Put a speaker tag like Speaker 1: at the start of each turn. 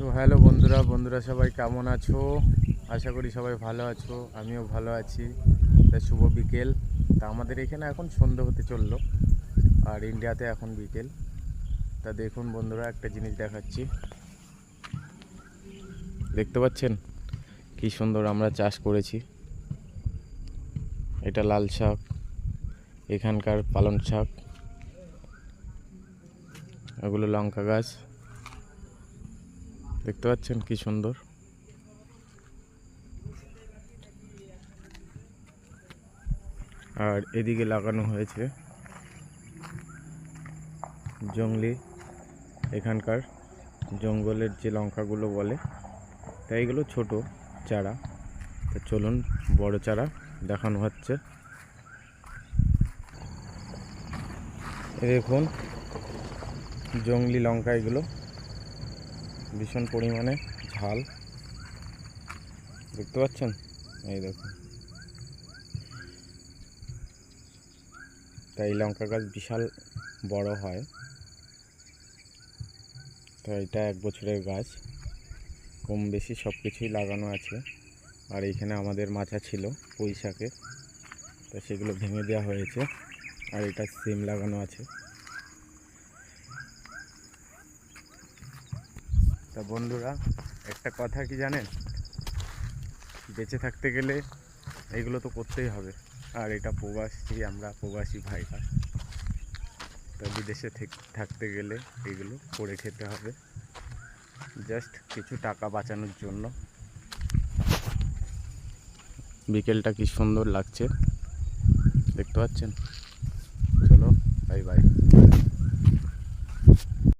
Speaker 1: তো হ্যালো বন্ধুরা সবাই কেমন আছো? আশা করি সবাই ভালো আছো, আমিও ভালো আছি। তা শুভ বিকেল। তা আমাদের এখানে এখন সন্ধ্যে হতে চললো, আর ইন্ডিয়াতে এখন বিকেল। তা দেখুন বন্ধুরা, একটা জিনিস দেখাচ্ছি। দেখতে পাচ্ছেন কি সুন্দর আমরা চাষ করেছি। এটা লাল শাক, এখানকার পালং শাক, এগুলো লঙ্কা গাছ। দেখতে পাচ্ছেন কি সুন্দর। আর এদিকে লাগানো হয়েছে জংলি, এখানকার জঙ্গলের যে লঙ্কাগুলো বলে, তাই এগুলো ছোট চারা। তো চলুন বড় চারা দেখানো হচ্ছে। দেখুন জংলি লঙ্কা, এগুলো ভীষণ পরিমাণে ঝাল। দেখতে পাচ্ছেন, এই দেখুন। তাই লঙ্কা গাছ বিশাল বড় হয়। তো এটা 1 বছরের গাছ, কম বেশি সব কিছুই লাগানো আছে। আর এইখানে আমাদের মাচা ছিল পুঁই শাকে, তো সেগুলো ভেঙে দেওয়া হয়েছে। আর এটা সিম লাগানো আছে। তা বন্ধুরা, একটা কথা কি জানেন, বেঁচে থাকতে গেলে এইগুলো তো করতেই হবে। আর এটা প্রবাসী, আমরা প্রবাসী ভাইরা, তা বিদেশে থাকতে গেলে এগুলো করে খেতে হবে, জাস্ট কিছু টাকা বাঁচানোর জন্য। বিকেলটা কি সুন্দর লাগছে, দেখতে পাচ্ছেন। চলো, বাই বাই।